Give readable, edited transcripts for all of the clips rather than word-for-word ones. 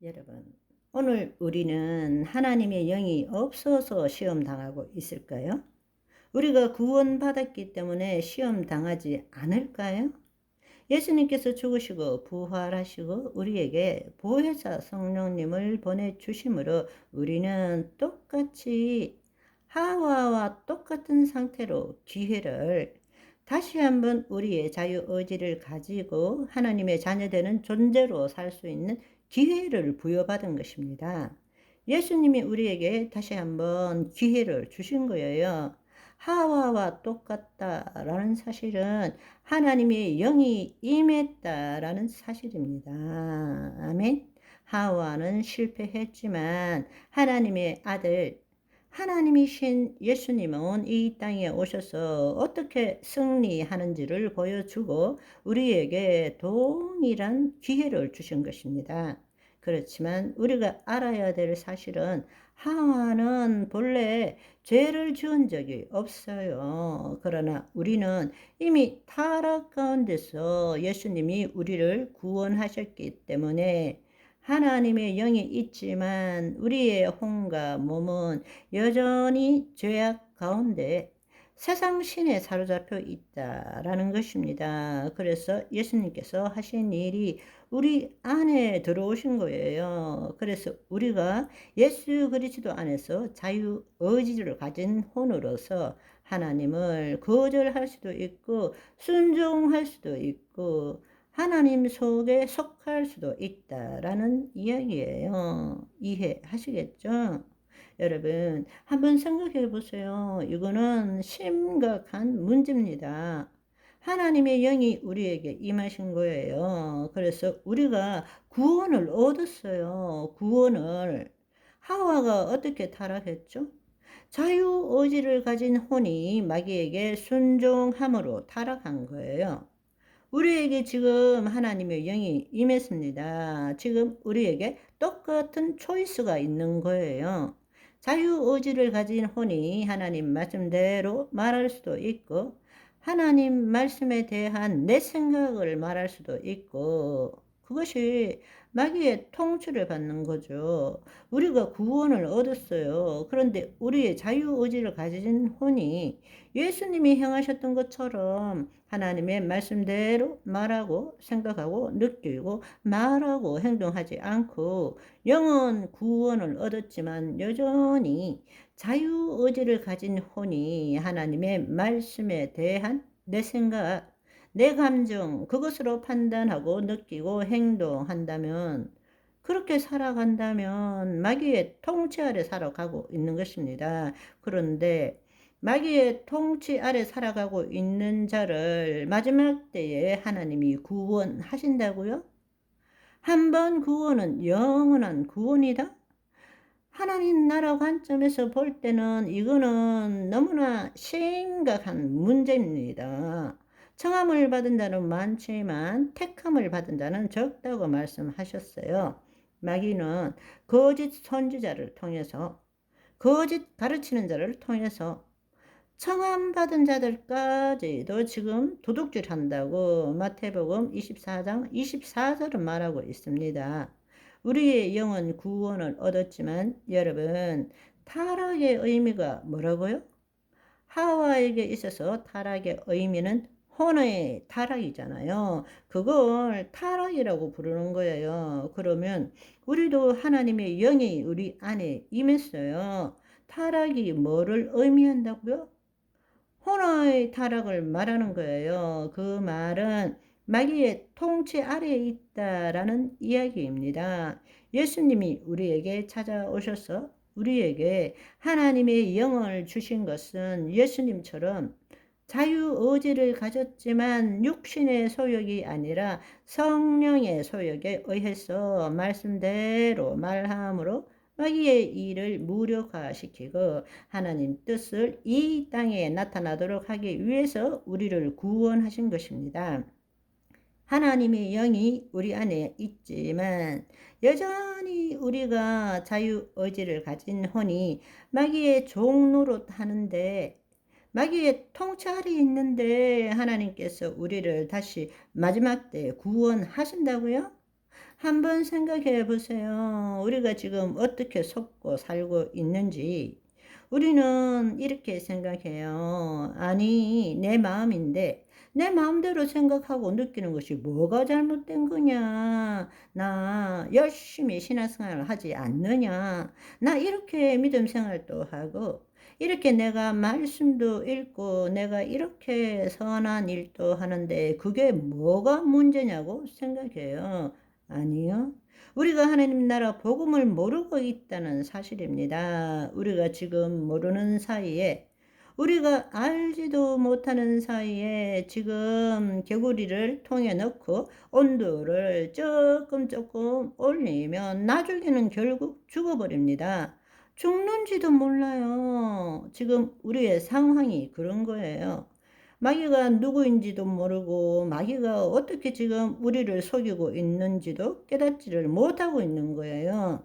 여러분, 오늘 우리는 하나님의 영이 없어서 시험 당하고 있을까요? 우리가 구원받았기 때문에 시험 당하지 않을까요? 예수님께서 죽으시고 부활하시고 우리에게 보혜사 성령님을 보내주심으로 우리는 똑같이 하와와 똑같은 상태로 기회를 다시 한번 우리의 자유의지를 가지고 하나님의 자녀되는 존재로 살 수 있는 기회를 부여받은 것입니다. 예수님이 우리에게 다시 한번 기회를 주신 거예요. 하와와 똑같다라는 사실은 하나님의 영이 임했다라는 사실입니다. 아멘. 하와는 실패했지만 하나님의 아들 하나님이신 예수님은 이 땅에 오셔서 어떻게 승리하는지를 보여주고 우리에게 동일한 기회를 주신 것입니다. 그렇지만 우리가 알아야 될 사실은 하와는 본래 죄를 지은 적이 없어요. 그러나 우리는 이미 타락 가운데서 예수님이 우리를 구원하셨기 때문에 하나님의 영이 있지만 우리의 혼과 몸은 여전히 죄악 가운데 세상 신에 사로잡혀 있다라는 것입니다. 그래서 예수님께서 하신 일이 우리 안에 들어오신 거예요. 그래서 우리가 예수 그리스도 안에서 자유 의지를 가진 혼으로서 하나님을 거절할 수도 있고 순종할 수도 있고 하나님 속에 속할 수도 있다라는 이야기예요. 이해하시겠죠? 여러분, 한번 생각해 보세요. 이거는 심각한 문제입니다. 하나님의 영이 우리에게 임하신 거예요. 그래서 우리가 구원을 얻었어요. 구원을. 하와가 어떻게 타락했죠? 자유의지를 가진 혼이 마귀에게 순종함으로 타락한 거예요. 우리에게 지금 하나님의 영이 임했습니다. 지금 우리에게 똑같은 초이스가 있는 거예요. 자유의지를 가진 혼이 하나님 말씀대로 말할 수도 있고 하나님 말씀에 대한 내 생각을 말할 수도 있고 그것이 마귀의 통치를 받는 거죠. 우리가 구원을 얻었어요. 그런데 우리의 자유의지를 가진 혼이 예수님이 행하셨던 것처럼 하나님의 말씀대로 말하고 생각하고 느끼고 말하고 행동하지 않고 영은 구원을 얻었지만 여전히 자유의지를 가진 혼이 하나님의 말씀에 대한 내 생각, 내 감정, 그것으로 판단하고 느끼고 행동한다면 그렇게 살아간다면 마귀의 통치 아래 살아가고 있는 것입니다. 그런데 마귀의 통치 아래 살아가고 있는 자를 마지막 때에 하나님이 구원하신다고요? 한 번 구원은 영원한 구원이다? 하나님 나라 관점에서 볼 때는 이거는 너무나 심각한 문제입니다. 청함을 받은 자는 많지만 택함을 받은 자는 적다고 말씀하셨어요. 마귀는 거짓 선지자를 통해서 거짓 가르치는 자를 통해서 청함받은 자들까지도 지금 도둑질한다고 마태복음 24장 24절은 말하고 있습니다. 우리의 영은 구원을 얻었지만 여러분 타락의 의미가 뭐라고요? 하와에게 있어서 타락의 의미는 혼의 타락이잖아요. 그걸 타락이라고 부르는 거예요. 그러면 우리도 하나님의 영이 우리 안에 임했어요. 타락이 뭐를 의미한다고요? 혼의 타락을 말하는 거예요. 그 말은 마귀의 통치 아래에 있다라는 이야기입니다. 예수님이 우리에게 찾아오셔서 우리에게 하나님의 영을 주신 것은 예수님처럼 자유의지를 가졌지만 육신의 소욕이 아니라 성령의 소욕에 의해서 말씀대로 말함으로 마귀의 일을 무력화시키고 하나님 뜻을 이 땅에 나타나도록 하기 위해서 우리를 구원하신 것입니다. 하나님의 영이 우리 안에 있지만 여전히 우리가 자유의지를 가진 혼이 마귀의 종노릇 하는데 마귀의 통치 아래 있는데 하나님께서 우리를 다시 마지막 때 구원하신다고요? 한번 생각해 보세요. 우리가 지금 어떻게 속고 살고 있는지. 우리는 이렇게 생각해요. 아니, 내 마음인데, 내 마음대로 생각하고 느끼는 것이 뭐가 잘못된 거냐? 나 열심히 신앙생활을 하지 않느냐? 나 이렇게 믿음 생활도 하고, 이렇게 내가 말씀도 읽고, 내가 이렇게 선한 일도 하는데, 그게 뭐가 문제냐고 생각해요. 아니요. 우리가 하나님 나라 복음을 모르고 있다는 사실입니다. 우리가 지금 모르는 사이에, 우리가 알지도 못하는 사이에 지금 개구리를 통에 넣고 온도를 조금 올리면 나중에는 결국 죽어버립니다. 죽는지도 몰라요. 지금 우리의 상황이 그런 거예요. 마귀가 누구인지도 모르고 마귀가 어떻게 지금 우리를 속이고 있는지도 깨닫지를 못하고 있는 거예요.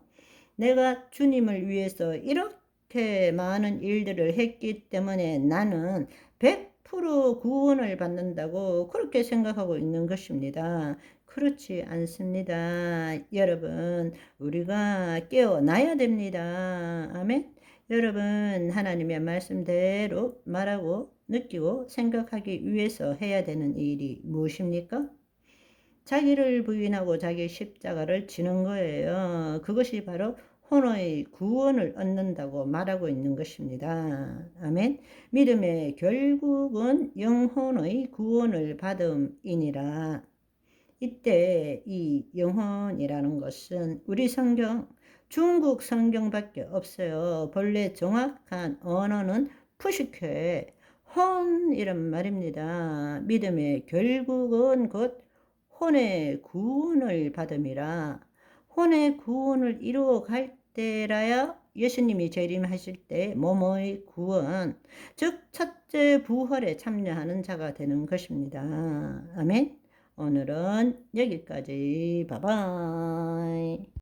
내가 주님을 위해서 이렇게 많은 일들을 했기 때문에 나는 100% 구원을 받는다고 그렇게 생각하고 있는 것입니다. 그렇지 않습니다. 여러분, 우리가 깨어나야 됩니다. 아멘. 여러분, 하나님의 말씀대로 말하고 느끼고 생각하기 위해서 해야 되는 일이 무엇입니까? 자기를 부인하고 자기 십자가를 지는 거예요. 그것이 바로 혼의 구원을 얻는다고 말하고 있는 것입니다. 아멘. 믿음의 결국은 영혼의 구원을 받음이니라. 이때 이 영혼이라는 것은 우리 성경, 중국 성경밖에 없어요. 본래 정확한 언어는 푸시케, 혼이란 말입니다. 믿음의 결국은 곧 혼의 구원을 받음이라. 혼의 구원을 이루어 갈 때라야 예수님이 재림하실 때 몸의 구원, 즉 첫째 부활에 참여하는 자가 되는 것입니다. 아멘. 오늘은 여기까지. 바이바이.